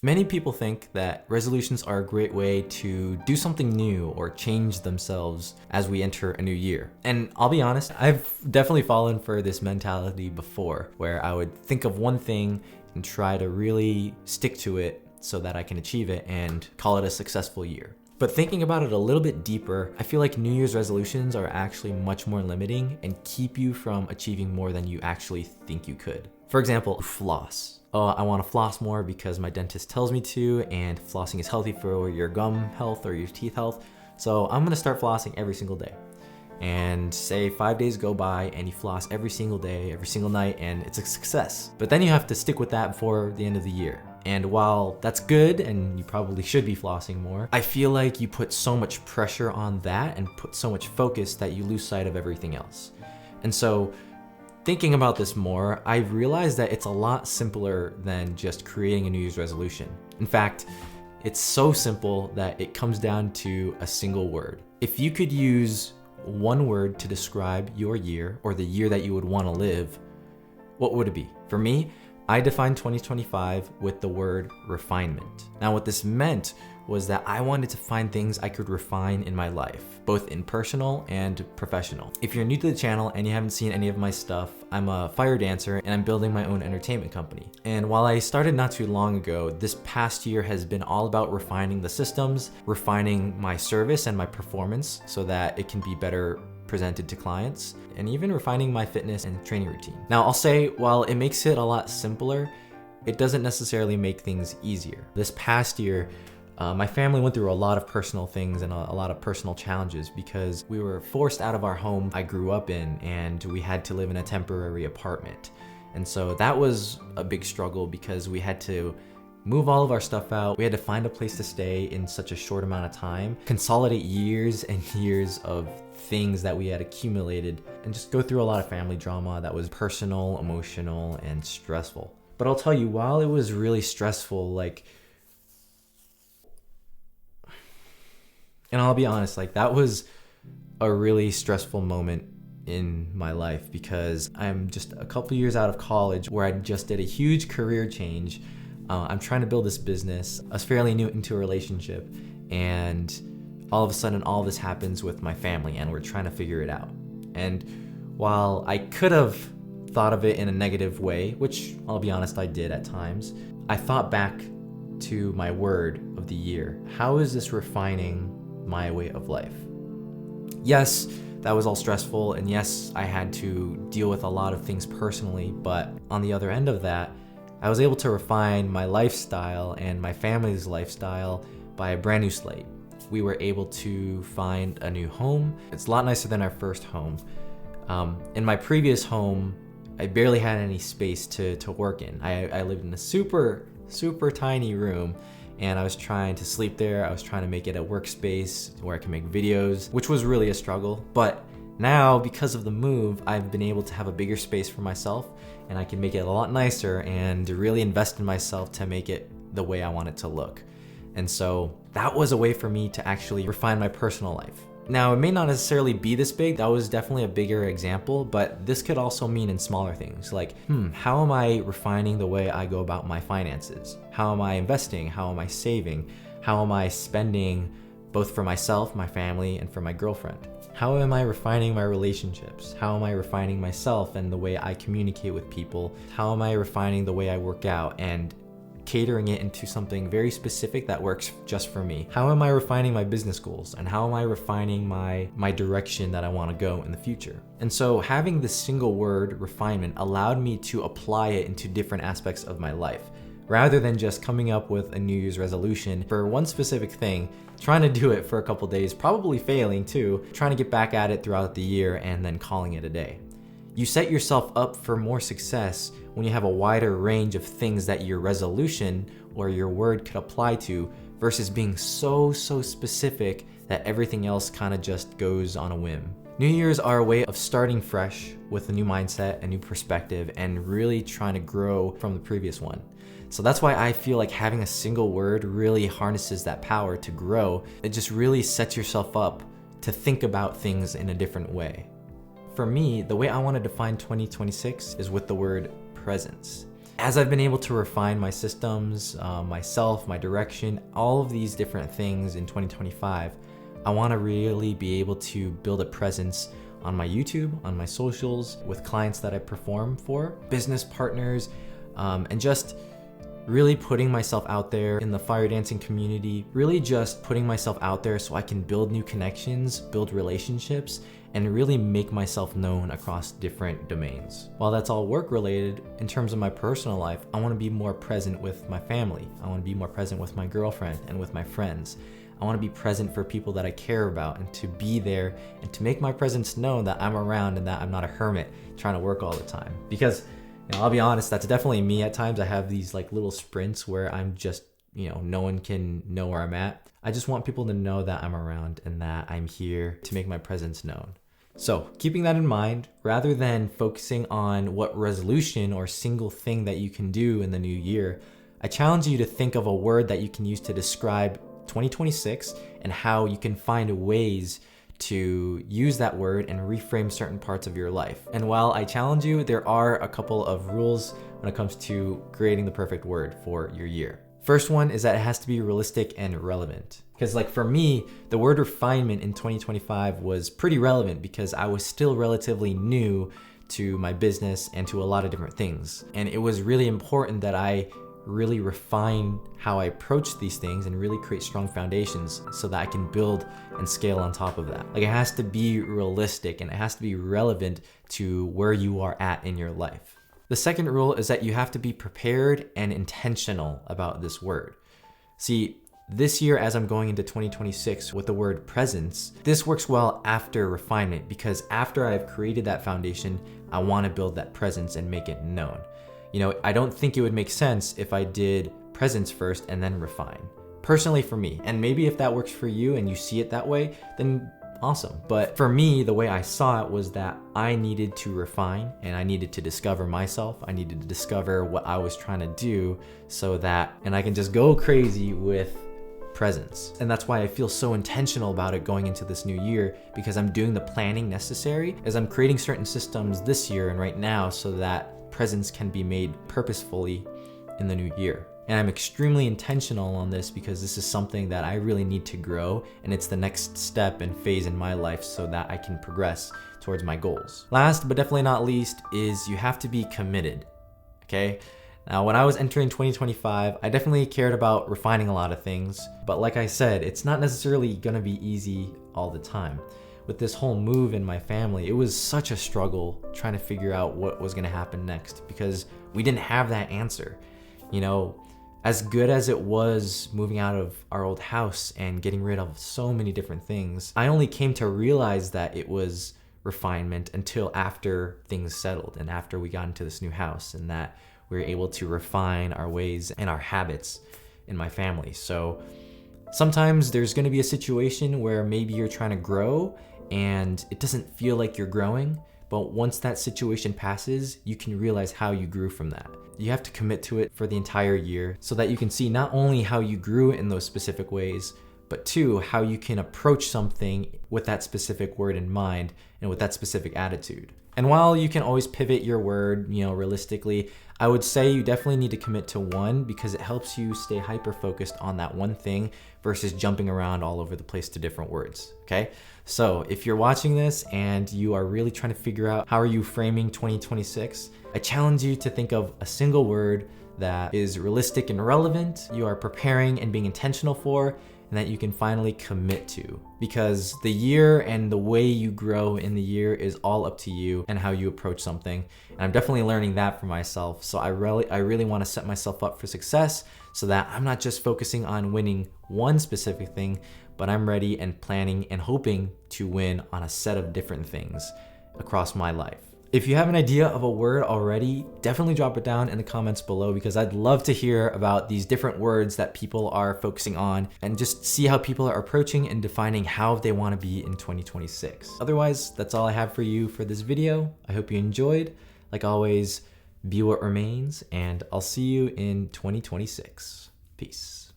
Many people think that resolutions are a great way to do something new or change themselves as we enter a new year. And I'll be honest, I've definitely fallen for this mentality before, where I would think of one thing and try to really stick to it so that I can achieve it and call it a successful year. But thinking about it a little bit deeper, I feel like New Year's resolutions are actually much more limiting and keep you from achieving more than you actually think you could. For example, floss. I want to floss more because my dentist tells me to, and flossing is healthy for your gum health or your teeth health. So I'm going to start flossing every single day. And say 5 days go by and you floss every single day, every single night, and it's a success. But then you have to stick with that before the end of the year. And while that's good and you probably should be flossing more, I feel like you put so much pressure on that and put so much focus that you lose sight of everything else. And so thinking about this more, I realized that it's a lot simpler than just creating a New Year's resolution. In fact, it's so simple that it comes down to a single word. If you could use one word to describe your year or the year that you would want to live, what would it be? For me, I defined 2025 with the word refinement. Now, what this meant was that I wanted to find things I could refine in my life, both in personal and professional. If you're new to the channel and you haven't seen any of my stuff, I'm a fire dancer and I'm building my own entertainment company. And while I started not too long ago, this past year has been all about refining the systems, refining my service and my performance so that it can be better presented to clients, and even refining my fitness and training routine. Now, I'll say, while it makes it a lot simpler, it doesn't necessarily make things easier. This past year, my family went through a lot of personal things and a lot of personal challenges because we were forced out of our home I grew up in, and we had to live in a temporary apartment. And so that was a big struggle because we had to move all of our stuff out. We had to find a place to stay in such a short amount of time, consolidate years and years of things that we had accumulated, and just go through a lot of family drama that was personal, emotional, and stressful. But I'll tell you, while it was really stressful, and I'll be honest, that was a really stressful moment in my life because I'm just a couple years out of college where I just did a huge career change. I'm trying to build this business. I was fairly new into a relationship, and all of a sudden all this happens with my family and we're trying to figure it out. And while I could have thought of it in a negative way, which I'll be honest, I did at times, I thought back to my word of the year. How is this refining my way of life? Yes, that was all stressful, and yes, I had to deal with a lot of things personally, but on the other end of that, I was able to refine my lifestyle and my family's lifestyle by a brand new slate. We were able to find a new home. It's a lot nicer than our first home. In my previous home, I barely had any space to work in. I lived in a super tiny room, and I was trying to sleep there. I was trying to make it a workspace where I can make videos, which was really a struggle. But now, because of the move, I've been able to have a bigger space for myself, and I can make it a lot nicer and really invest in myself to make it the way I want it to look. And so that was a way for me to actually refine my personal life. Now, it may not necessarily be this big. That was definitely a bigger example, but this could also mean in smaller things like, how am I refining the way I go about my finances? How am I investing? How am I saving? How am I spending both for myself, my family, and for my girlfriend? How am I refining my relationships? How am I refining myself and the way I communicate with people? How am I refining the way I work out and catering it into something very specific that works just for me? How am I refining my business goals? And how am I refining my direction that I want to go in the future? And so having this single word, refinement, allowed me to apply it into different aspects of my life, rather than just coming up with a New Year's resolution for one specific thing, trying to do it for a couple days, probably failing too, trying to get back at it throughout the year and then calling it a day. You set yourself up for more success when you have a wider range of things that your resolution or your word could apply to, versus being so specific that everything else kind of just goes on a whim. New Year's are a way of starting fresh with a new mindset, a new perspective, and really trying to grow from the previous one. So that's why I feel like having a single word really harnesses that power to grow. It just really sets yourself up to think about things in a different way. For me, the way I want to define 2026 is with the word presence. As I've been able to refine my systems, myself, my direction, all of these different things in 2025, I want to really be able to build a presence on my YouTube, on my socials, with clients that I perform for, business partners, and just really putting myself out there in the fire dancing community, really just putting myself out there so I can build new connections, build relationships, and really make myself known across different domains. While that's all work related, in terms of my personal life, I want to be more present with my family. I want to be more present with my girlfriend and with my friends. I want to be present for people that I care about, and to be there and to make my presence known, that I'm around and that I'm not a hermit trying to work all the time. Because I'll be honest, that's definitely me at times. I have these like little sprints where I'm just, no one can know where I'm at. I just want people to know that I'm around and that I'm here to make my presence known. So keeping that in mind, rather than focusing on what resolution or single thing that you can do in the new year, I challenge you to think of a word that you can use to describe 2026 and how you can find ways to use that word and reframe certain parts of your life. And while I challenge you, there are a couple of rules when it comes to creating the perfect word for your year. First one is that it has to be realistic and relevant. Because like for me, the word refinement in 2025 was pretty relevant because I was still relatively new to my business and to a lot of different things. And it was really important that I really refine how I approach these things and really create strong foundations so that I can build and scale on top of that. Like, it has to be realistic and it has to be relevant to where you are at in your life. The second rule is that you have to be prepared and intentional about this word. See, this year, as I'm going into 2026 with the word presence, this works well after refinement, because after I've created that foundation, I want to build that presence and make it known. I don't think it would make sense if I did presence first and then refine. Personally for me, and maybe if that works for you and you see it that way, then awesome. But for me, the way I saw it was that I needed to refine and I needed to discover myself. I needed to discover what I was trying to do and I can just go crazy with presence. And that's why I feel so intentional about it going into this new year, because I'm doing the planning necessary as I'm creating certain systems this year and right now so that presence can be made purposefully in the new year. And I'm extremely intentional on this because this is something that I really need to grow, and it's the next step and phase in my life so that I can progress towards my goals. Last but definitely not least is you have to be committed, okay? Now, when I was entering 2025, I definitely cared about refining a lot of things, but like I said, it's not necessarily gonna be easy all the time. With this whole move in my family, it was such a struggle trying to figure out what was gonna happen next because we didn't have that answer. As good as it was moving out of our old house and getting rid of so many different things, I only came to realize that it was refinement until after things settled and after we got into this new house, and that we were able to refine our ways and our habits in my family. So sometimes there's gonna be a situation where maybe you're trying to grow and it doesn't feel like you're growing, but once that situation passes, you can realize how you grew from that. You have to commit to it for the entire year so that you can see not only how you grew in those specific ways, but two, how you can approach something with that specific word in mind and with that specific attitude. And while you can always pivot your word, realistically, I would say you definitely need to commit to one because it helps you stay hyper-focused on that one thing versus jumping around all over the place to different words, okay? So if you're watching this and you are really trying to figure out how are you framing 2026, I challenge you to think of a single word that is realistic and relevant, you are preparing and being intentional for, and that you can finally commit to. Because the year and the way you grow in the year is all up to you and how you approach something. And I'm definitely learning that for myself. So I really want to set myself up for success so that I'm not just focusing on winning one specific thing, but I'm ready and planning and hoping to win on a set of different things across my life. If you have an idea of a word already, definitely drop it down in the comments below because I'd love to hear about these different words that people are focusing on and just see how people are approaching and defining how they want to be in 2026. Otherwise, that's all I have for you for this video. I hope you enjoyed. Like always, be what remains, and I'll see you in 2026. Peace.